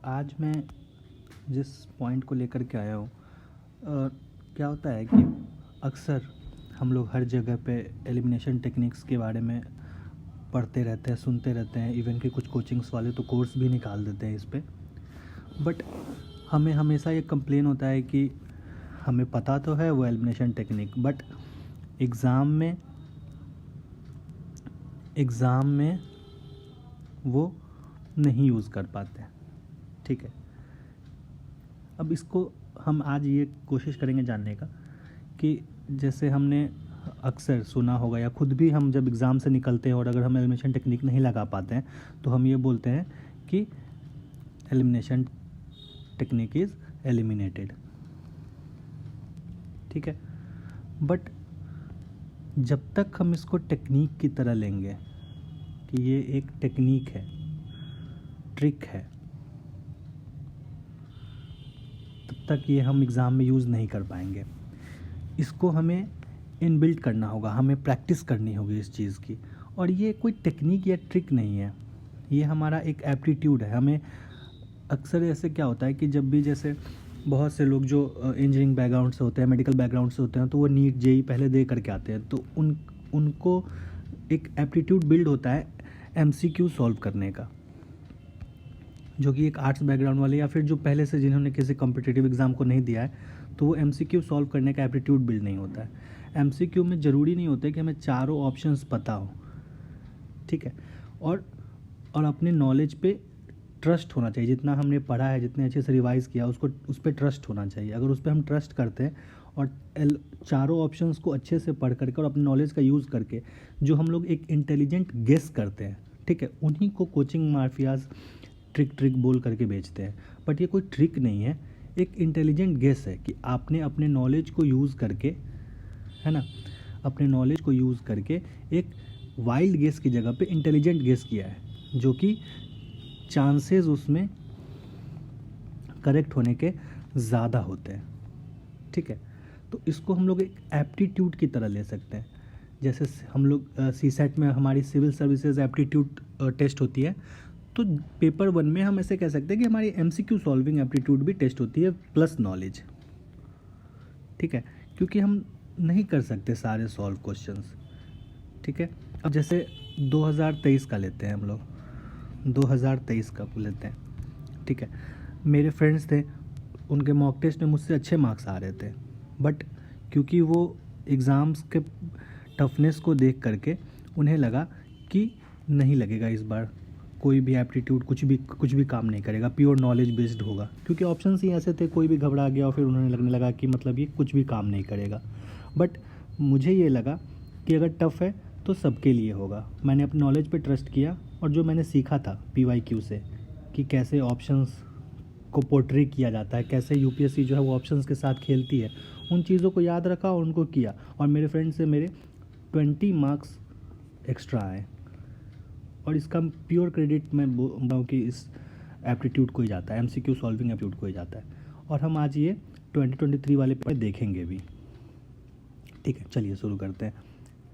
आज मैं जिस पॉइंट को लेकर के आया हूँ, क्या होता है कि अक्सर हम लोग हर जगह पे एलिमिनेशन टेक्निक्स के बारे में पढ़ते रहते हैं, सुनते रहते हैं। इवन कि कुछ कोचिंग्स वाले तो कोर्स भी निकाल देते हैं इस पे। बट हमें हमेशा ये कंप्लेन होता है कि हमें पता तो है वो एलिमिनेशन टेक्निक, बट एग्ज़ाम में वो नहीं यूज़ कर पाते हैं। ठीक है, अब इसको हम आज ये कोशिश करेंगे जानने का कि जैसे हमने अक्सर सुना होगा या खुद भी हम जब एग्ज़ाम से निकलते हैं और अगर हम एलिमिनेशन टेक्निक नहीं लगा पाते हैं तो हम ये बोलते हैं कि एलिमिनेशन टेक्निक इज़ एलिमिनेटेड। ठीक है, बट जब तक हम इसको टेक्निक की तरह लेंगे कि ये एक टेक्निक है, ट्रिक है, तब तक ये हम एग्ज़ाम में यूज़ नहीं कर पाएंगे। इसको हमें इनबिल्ट करना होगा, हमें प्रैक्टिस करनी होगी इस चीज़ की। और ये कोई टेक्निक या ट्रिक नहीं है, ये हमारा एक एप्टीट्यूड है। हमें अक्सर ऐसे क्या होता है कि जब भी जैसे बहुत से लोग जो इंजीनियरिंग बैकग्राउंड से होते हैं, मेडिकल बैकग्राउंड से होते हैं, तो वो नीट जेई पहले दे करके आते हैं, तो उनको एक एप्टीट्यूड बिल्ड होता है एमसीक्यू सॉल्व करने का, जो कि एक आर्ट्स बैकग्राउंड वाले या फिर जो पहले से जिन्होंने किसी कॉम्पिटिटिव एग्ज़ाम को नहीं दिया है, तो वो एमसीक्यू सॉल्व करने का एप्टीट्यूड बिल्ड नहीं होता है। एमसीक्यू में ज़रूरी नहीं होता है कि हमें चारों ऑप्शंस पता हो। ठीक है, और अपने नॉलेज पे ट्रस्ट होना चाहिए। जितना हमने पढ़ा है, जितने अच्छे से रिवाइज़ किया, उसको उस पर ट्रस्ट होना चाहिए। अगर उस पर हम ट्रस्ट करते हैं और चारों ऑप्शंस को अच्छे से पढ़ करके और अपने नॉलेज का यूज़ करके जो हम लोग एक इंटेलिजेंट गेस करते हैं, ठीक है, उन्हीं को कोचिंग माफियाज ट्रिक बोल करके बेचते हैं। बट ये कोई ट्रिक नहीं है, एक इंटेलिजेंट गेस है कि आपने अपने नॉलेज को यूज़ करके, है ना, अपने नॉलेज को यूज़ करके एक वाइल्ड गेस की जगह पे इंटेलिजेंट गेस किया है, जो कि चांसेस उसमें करेक्ट होने के ज़्यादा होते हैं। ठीक है, तो इसको हम लोग एक एप्टीट्यूड की तरह ले सकते हैं। जैसे हम लोग सीसेट में हमारी सिविल सर्विसेज एप्टीट्यूड टेस्ट होती है, तो पेपर 1 में हम ऐसे कह सकते हैं कि हमारी एमसीक्यू सॉल्विंग एप्टीट्यूड भी टेस्ट होती है प्लस नॉलेज। ठीक है, क्योंकि हम नहीं कर सकते सारे सॉल्व क्वेश्चंस। ठीक है, अब जैसे 2023 का लेते हैं हम लोग, 2023 का लेते हैं। ठीक है, मेरे फ्रेंड्स थे, उनके मॉक टेस्ट में मुझसे अच्छे मार्क्स आ रहे थे, बट क्योंकि वो एग्ज़ाम्स के टफनेस को देख करके उन्हें लगा कि नहीं लगेगा इस बार कोई भी एप्टीट्यूड, कुछ भी काम नहीं करेगा, प्योर नॉलेज बेस्ड होगा, क्योंकि ऑप्शंस ही ऐसे थे, कोई भी घबरा गया और फिर उन्हें लगने लगा कि मतलब ये कुछ भी काम नहीं करेगा। बट मुझे ये लगा कि अगर टफ़ है तो सबके लिए होगा। मैंने अपने नॉलेज पे ट्रस्ट किया और जो मैंने सीखा था पीवाईक्यू से कि कैसे ऑप्शंस को पोर्ट्रे किया जाता है, कैसे यूपीएससी जो है वो ऑप्शंस के साथ खेलती है, उन चीज़ों को याद रखा और उनको किया, और मेरे फ्रेंड से मेरे 20 मार्क्स एक्स्ट्रा आए। और इसका प्योर क्रेडिट मैं बोलूँ कि इस एप्टीट्यूड को ही जाता है, एमसीक्यू सॉल्विंग एप्टीट्यूड को ही जाता है। और हम आज ये 2023 वाले पेपर देखेंगे भी। ठीक है, चलिए शुरू करते हैं।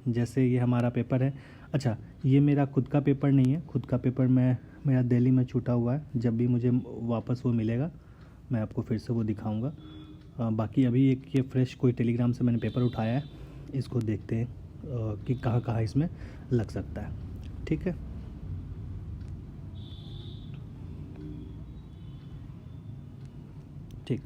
जैसे ये हमारा पेपर है, अच्छा ये मेरा खुद का पेपर नहीं है, खुद का पेपर मेरा दिल्ली में छूटा हुआ है। जब भी मुझे वापस वो मिलेगा मैं आपको फिर से वो दिखाऊंगा। बाकी अभी एक ये फ्रेश कोई टेलीग्राम से मैंने पेपर उठाया है, इसको देखते हैं कि कहाँ कहाँ इसमें लग सकता है। ठीक है, ठीक,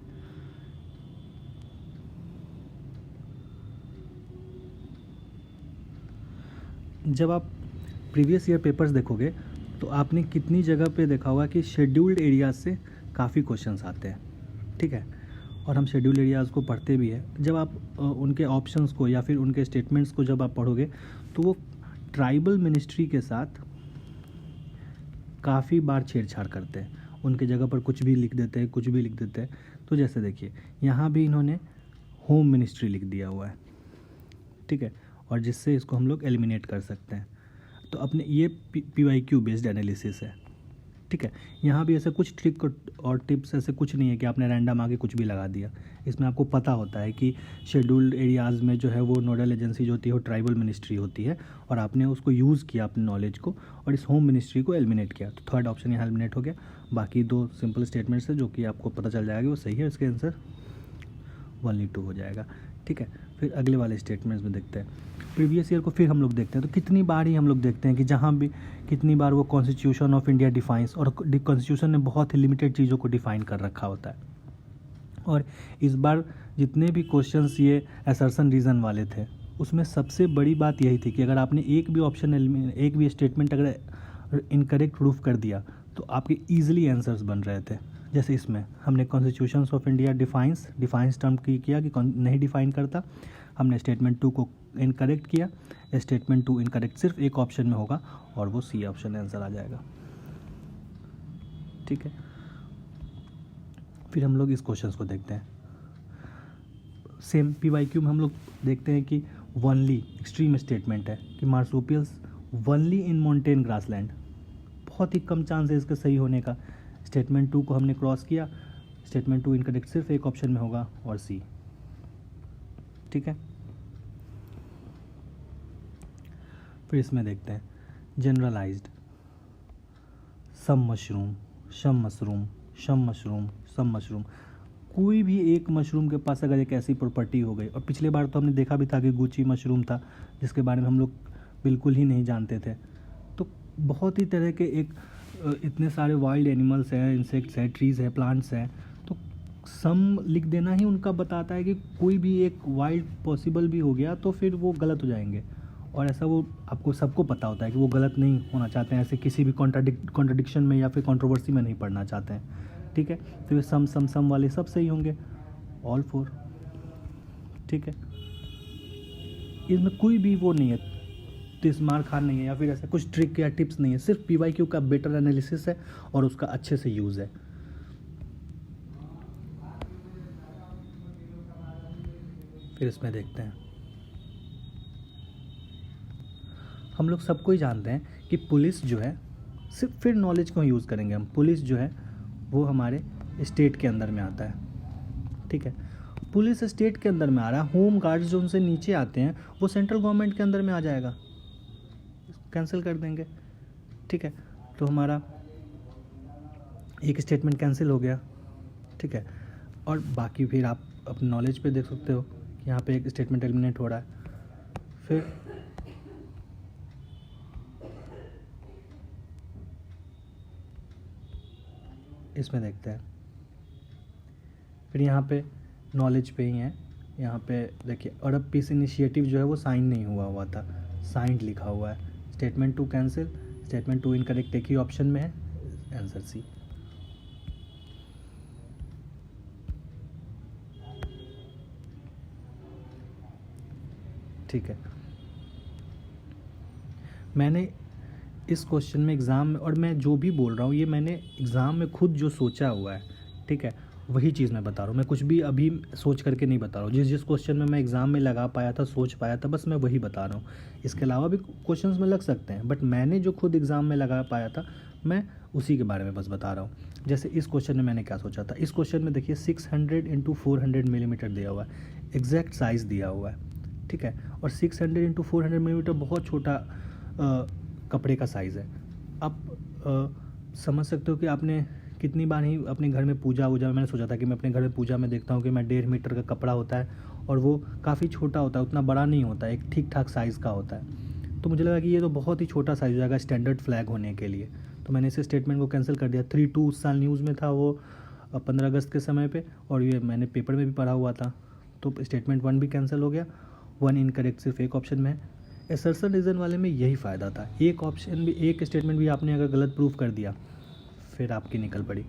जब आप प्रीवियस ईयर पेपर्स देखोगे तो आपने कितनी जगह पे देखा होगा कि शेड्यूल्ड एरियाज से काफ़ी क्वेश्चंस आते हैं। ठीक है, और हम शेड्यूल्ड एरियाज़ को पढ़ते भी हैं। जब आप उनके ऑप्शंस को या फिर उनके स्टेटमेंट्स को जब आप पढ़ोगे तो वो ट्राइबल मिनिस्ट्री के साथ काफ़ी बार छेड़छाड़ करते हैं, उनके जगह पर कुछ भी लिख देते हैं। तो जैसे देखिए यहाँ भी इन्होंने होम मिनिस्ट्री लिख दिया हुआ है। ठीक है, और जिससे इसको हम लोग एलिमिनेट कर सकते हैं। तो अपने ये पीवाईक्यू बेस्ड एनालिसिस है। ठीक है, यहाँ भी ऐसे कुछ ट्रिक और टिप्स ऐसे कुछ नहीं है कि आपने रैंडम आगे कुछ भी लगा दिया। इसमें आपको पता होता है कि शेड्यूल्ड एरियाज़ में जो है वो नोडल एजेंसी जो होती है वो ट्राइबल मिनिस्ट्री होती है, और आपने उसको यूज़ किया अपने नॉलेज को और इस होम मिनिस्ट्री को एलिमिनेट किया। तो थर्ड ऑप्शन यहाँ एलिमिनेट हो गया। बाकी 2 सिंपल स्टेटमेंट्स है जो कि आपको पता चल जाएगा कि वो सही है, इसके आंसर 1 2 हो जाएगा। ठीक है, फिर अगले वाले स्टेटमेंट्स में देखते हैं। प्रीवियस ईयर को फिर हम लोग देखते हैं, तो कितनी बार ही हम लोग देखते हैं कि जहाँ भी कितनी बार वो कॉन्स्टिट्यूशन ऑफ इंडिया डिफाइंस, और कॉन्स्टिट्यूशन ने बहुत ही लिमिटेड चीज़ों को डिफाइन कर रखा होता है। और इस बार जितने भी क्वेश्चंस ये असर्शन रीज़न वाले थे, उसमें सबसे बड़ी बात यही थी कि अगर आपने एक भी ऑप्शन एक भी स्टेटमेंट अगर इनकरेक्ट प्रूफ कर दिया तो आपके ईजिली आंसर्स बन रहे थे। जैसे इसमें हमने constitution of India defines term की किया कि नहीं डिफाइन करता, हमने स्टेटमेंट 2 को इनकरेक्ट किया, स्टेटमेंट 2 इनकरेक्ट सिर्फ एक ऑप्शन में होगा और वो सी ऑप्शन आंसर आ जाएगा। ठीक है, फिर हम लोग इस क्वेश्चन को देखते हैं। सेम PYQ में हम लोग देखते हैं कि वनली एक्सट्रीम स्टेटमेंट है कि marsupials only in mountain grassland, बहुत ही कम चांस है इसके सही होने का। स्टेटमेंट 2 को हमने क्रॉस किया, स्टेटमेंट 2 इनकरेक्ट सिर्फ एक ऑप्शन में होगा और सी। ठीक है, फिर इसमें देखते हैं जनरलाइज्ड सम मशरूम, शम मशरूम, शम मशरूम, सम मशरूम। कोई भी एक मशरूम के पास अगर एक ऐसी प्रॉपर्टी हो गई, और पिछले बार तो हमने देखा भी था कि गुची मशरूम था जिसके बारे में हम लोग बिल्कुल ही नहीं जानते थे। तो बहुत ही तरह के इतने सारे वाइल्ड एनिमल्स हैं, इंसेक्ट्स हैं, ट्रीज़ हैं, प्लांट्स हैं, तो सम लिख देना ही उनका बताता है कि कोई भी एक वाइल्ड पॉसिबल भी हो गया तो फिर वो गलत हो जाएंगे। और ऐसा वो आपको सबको पता होता है कि वो गलत नहीं होना चाहते हैं, ऐसे किसी भी कॉन्ट्राडिक्शन में या फिर कंट्रोवर्सी में नहीं पढ़ना चाहते हैं। ठीक है, तो ये सम वाले सब सही होंगे, ऑल 4। ठीक है, इसमें कोई भी वो नहीं है, तिस्मार खान नहीं है या फिर ऐसा कुछ ट्रिक या टिप्स नहीं है, सिर्फ PYQ का बेटर एनालिसिस है और उसका अच्छे से यूज़ है। फिर इसमें देखते हैं, हम लोग सबको ही जानते हैं कि पुलिस जो है, सिर्फ फिर नॉलेज को यूज़ करेंगे हम, पुलिस जो है वो हमारे स्टेट के अंदर में आता है। ठीक है, पुलिस स्टेट के अंदर में आ रहा है, होम गार्ड्स जो उनसे नीचे आते हैं वो सेंट्रल गवर्नमेंट के अंदर में आ जाएगा, कैंसिल कर देंगे। ठीक है, तो हमारा एक स्टेटमेंट कैंसिल हो गया। ठीक है, और बाकी फिर आप अपने नॉलेज पे देख सकते हो कि यहाँ पे एक स्टेटमेंट एलिमिनेट हो रहा है। फिर इसमें देखते हैं, फिर यहाँ पे नॉलेज पे ही है, यहाँ पे देखिए अरब पीस इनिशिएटिव जो है वो साइन नहीं हुआ था, साइंड लिखा हुआ है। स्टेटमेंट 2 कैंसिल, स्टेटमेंट 2 इनकरेक्ट, एक ही ऑप्शन में है, आंसर सी। ठीक है, मैंने इस क्वेश्चन में एग्ज़ाम में, और मैं जो भी बोल रहा हूँ ये मैंने एग्ज़ाम में खुद जो सोचा हुआ है, ठीक है, वही चीज़ मैं बता रहा हूँ। मैं कुछ भी अभी सोच करके नहीं बता रहा हूँ। जिस क्वेश्चन में मैं एग्ज़ाम में लगा पाया था, सोच पाया था, बस मैं वही बता रहा हूँ। इसके अलावा भी क्वेश्चंस में लग सकते हैं, बट मैंने जो खुद एग्ज़ाम में लगा पाया था मैं उसी के बारे में बस बता रहा हूँ। जैसे इस क्वेश्चन में मैंने क्या सोचा था, इस क्वेश्चन में देखिए 600 × 400 मिलीमीटर दिया हुआ है, एग्जैक्ट साइज़ दिया हुआ है। ठीक है, और 600 × 400 मिलीमीटर बहुत छोटा कपड़े का साइज़ है। आप समझ सकते हो कि आपने कितनी बार ही अपने घर में पूजा वूजा में, मैंने सोचा था कि मैं अपने घर में पूजा में देखता हूँ कि मैं 1.5 मीटर का कपड़ा होता है और वो काफ़ी छोटा होता है, उतना बड़ा नहीं होता है, एक ठीक ठाक साइज़ का होता है। तो मुझे लगा कि ये तो बहुत ही छोटा साइज़ हो जाएगा स्टैंडर्ड फ्लैग होने के लिए, तो मैंने इस स्टेटमेंट को कैंसिल कर दिया। 3-2 उस साल न्यूज़ में था वो 15 अगस्त के समय पे, और ये मैंने पेपर में भी पढ़ा हुआ था, तो स्टेटमेंट 1 भी कैंसिल हो गया। 1 इनकरेक्ट सिर्फ एक ऑप्शन में है। असर्शन रीज़न वाले में यही फ़ायदा था, एक ऑप्शन भी, एक स्टेटमेंट भी आपने अगर गलत प्रूफ कर दिया फिर आपकी निकल पड़ी।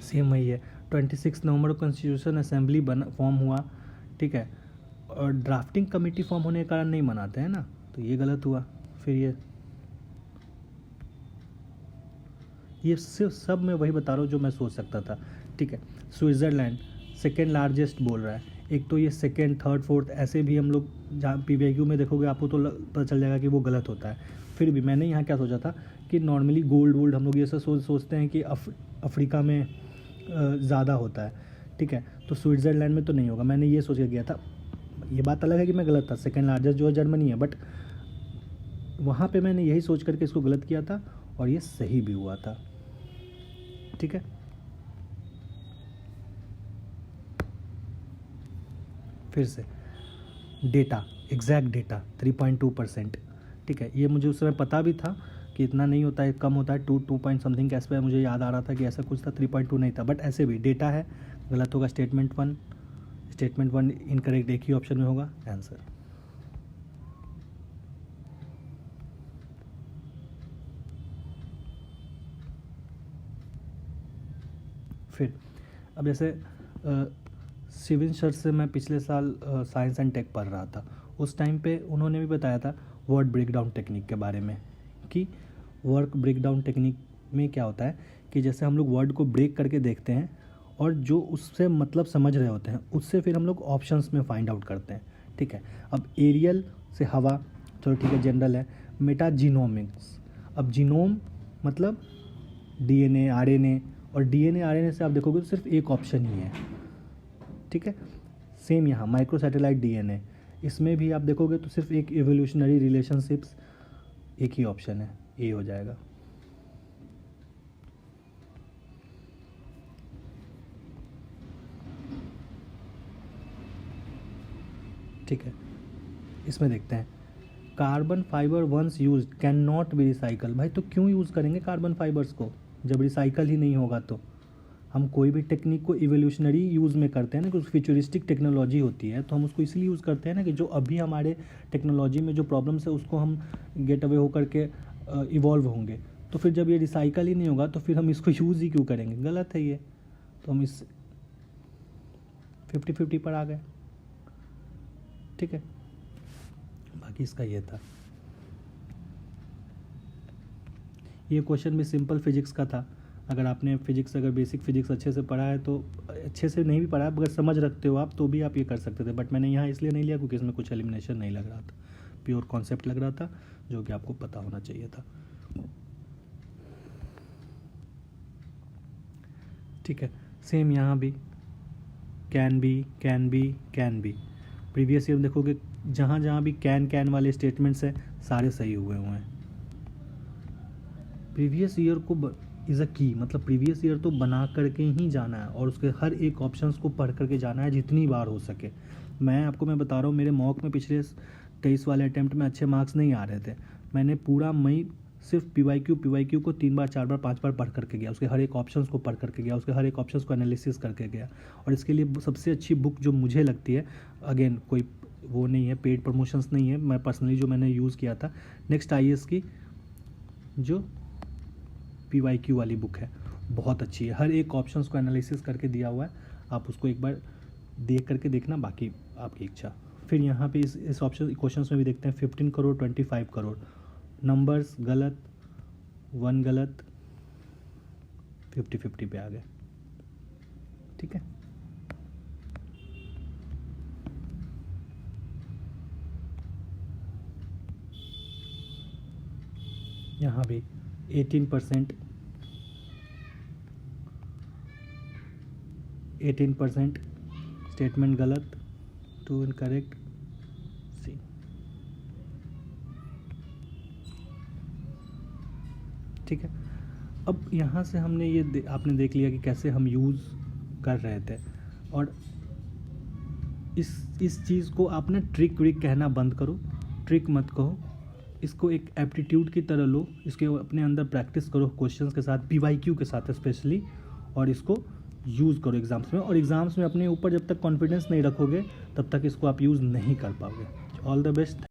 सेम वही है, 26 नवंबर को कॉन्स्टिट्यूशन असेंबली फॉर्म हुआ। ठीक है, और ड्राफ्टिंग कमेटी फॉर्म होने के कारण नहीं मनाते हैं ना, तो ये गलत हुआ। फिर ये सिर्फ सब मैं वही बता रहा हूँ जो मैं सोच सकता था। ठीक है, स्विट्ज़रलैंड सेकेंड लार्जेस्ट बोल रहा है, एक तो ये सेकेंड, थर्ड, फोर्थ ऐसे भी हम लोग जहाँ PYQ में देखोगे आपको तो पता चल जाएगा कि वो गलत होता है। फिर भी मैंने यहाँ क्या सोचा था कि नॉर्मली गोल्ड हम लोग ये सब सोचते हैं कि अफ्रीका में ज़्यादा होता है। ठीक है, तो स्विट्ज़रलैंड में तो नहीं होगा, मैंने ये सोच के गया था। ये बात अलग है कि मैं गलत था, सेकेंड लार्जेस्ट जो है जर्मनी है, बट वहाँ पे मैंने यही सोच करके इसको गलत किया था और ये सही भी हुआ था। ठीक है। फिर से डेटा, एग्जैक्ट डेटा 3.2%, ठीक है। ये मुझे उस समय पता भी था कि इतना नहीं होता है, कम होता है, 2 पॉइंट समथिंग कैश पे मुझे याद आ रहा था कि ऐसा कुछ था, 3.2 नहीं था, बट ऐसे भी डेटा है, गलत होगा स्टेटमेंट वन इनकरेक्ट, एक ही ऑप्शन में होगा आंसर। फिर अब जैसे सिविल सर से मैं पिछले साल साइंस एंड टेक पढ़ रहा था, उस टाइम पे उन्होंने भी बताया था वर्ड ब्रेकडाउन टेक्निक के बारे में, कि वर्ड ब्रेकडाउन टेक्निक में क्या होता है कि जैसे हम लोग वर्ड को ब्रेक करके देखते हैं और जो उससे मतलब समझ रहे होते हैं उससे फिर हम लोग ऑप्शंस में फाइंड आउट करते हैं, ठीक है। अब एरियल से हवा, चलो ठीक है जनरल है। मेटाजीनोमिक्स, अब जीनोम मतलब डीएनए आरएनए, और डीएनए आरएनए से आप देखोगे तो सिर्फ एक ऑप्शन ही है, ठीक है। सेम यहाँ माइक्रो सैटेलाइट डीएनए, इसमें भी आप देखोगे तो सिर्फ एक एवोल्यूशनरी रिलेशनशिप्स, एक ही ऑप्शन है, ए हो जाएगा। ठीक है, इसमें देखते हैं carbon fibre once used can not be recycle. भाई तो क्यों यूज़ करेंगे कार्बन फाइबर्स को जब रिसाइकल ही नहीं होगा? तो हम कोई भी टेक्निक को इवोल्यूशनरी यूज़ में करते हैं ना, कुछ फ्यूचरिस्टिक टेक्नोलॉजी होती है तो हम उसको इसलिए यूज़ करते हैं ना कि जो अभी हमारे टेक्नोलॉजी में जो प्रॉब्लम्स है उसको हम गेट अवे होकर के इवॉल्व होंगे। तो फिर जब ये रिसाइकल ही नहीं होगा तो फिर हम इसको यूज़ ही क्यों करेंगे? गलत है ये। तो हम इस 50-50 पर आ गए, ठीक है। बाकी इसका ये था, ये क्वेश्चन भी सिंपल फिजिक्स का था। अगर आपने फिजिक्स, अगर बेसिक फिजिक्स अच्छे से पढ़ा है तो, अच्छे से नहीं भी पढ़ा है अगर समझ रखते हो आप तो भी आप ये कर सकते थे, बट मैंने यहाँ इसलिए नहीं लिया क्योंकि इसमें कुछ एलिमिनेशन नहीं लग रहा था, प्योर कॉन्सेप्ट लग रहा था जो कि आपको पता होना चाहिए था, ठीक है। सेम यहाँ भी कैन बी प्रीवियस ईयर देखोगे जहाँ जहाँ भी कैन वाले स्टेटमेंट्स हैं सारे सही हुए हैं। प्रीवियस ईयर को इज़ अ की, मतलब प्रीवियस ईयर तो बना करके ही जाना है और उसके हर एक ऑप्शंस को पढ़ करके जाना है जितनी बार हो सके। मैं बता रहा हूँ, मेरे मॉक में पिछले 23 वाले अटैम्प्ट में अच्छे मार्क्स नहीं आ रहे थे, मैंने पूरा मई सिर्फ पीवाईक्यू को 3 बार 4 बार 5 बार पढ़ करके गया, उसके हर एक ऑप्शंस को पढ़ करके गया, उसके हर एक ऑप्शंस को एनालिसिस करके गया। और इसके लिए सबसे अच्छी बुक जो मुझे लगती है, अगेन कोई वो नहीं है, पेड प्रमोशंस नहीं है, मैं पर्सनली जो मैंने यूज़ किया था, नेक्स्ट आईएएस की जो पीवाईक्यू वाली बुक है बहुत अच्छी है, हर एक ऑप्शंस को एनालिसिस करके दिया हुआ है, आप उसको एक बार देख करके देखना, बाकी आपकी इच्छा। फिर यहाँ पे इस ऑप्शन क्वेश्चंस में भी देखते हैं 15 करोड़ 25 करोड़, नंबर्स गलत, 1 गलत, 50-50 पे आ गए, ठीक है। यहाँ भी 18% स्टेटमेंट गलत, 2 इनकरेक्ट, सी। ठीक है, अब यहाँ से हमने ये आपने देख लिया कि कैसे हम यूज़ कर रहे थे, और इस चीज़ को आप ना ट्रिक व्रिक कहना बंद करो, ट्रिक मत कहो, इसको एक एप्टीट्यूड की तरह लो, इसके अपने अंदर प्रैक्टिस करो क्वेश्चंस के साथ, पीवाईक्यू के साथ स्पेशली, और इसको यूज़ करो एग्ज़ाम्स में। और एग्ज़ाम्स में अपने ऊपर जब तक कॉन्फिडेंस नहीं रखोगे तब तक इसको आप यूज़ नहीं कर पाओगे। All the best.